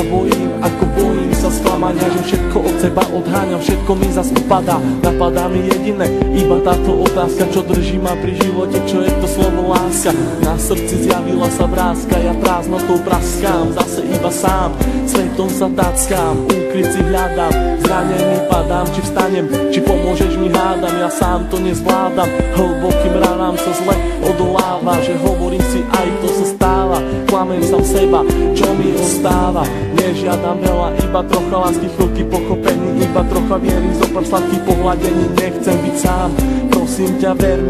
sa bojím, ako bojím sa sklamania, že všetko od seba odháňam, všetko mi zas upadá. Napadá mi jediné, iba táto otázka, čo drží ma pri živote, čo je to slovo láska. Na srdci zjavila sa vrázka, ja prázdnotou praskám, zase iba sám, svetom sa tackám, úkryt si hľadám, zranený padám, či vstanem, či pomôžeš mi hádam, ja sám to nezvládam, hlbokým ranám sa zle odoláva, že hovorím si aj to sa stáva, klamem sám seba, čo mi ostáva, nežiadam veľa, iba trocha lásky, chvíľky pochopení, iba trocha viery, zopár sladkých pohľadení, nechcem byť sám, prosím ťa ver mi.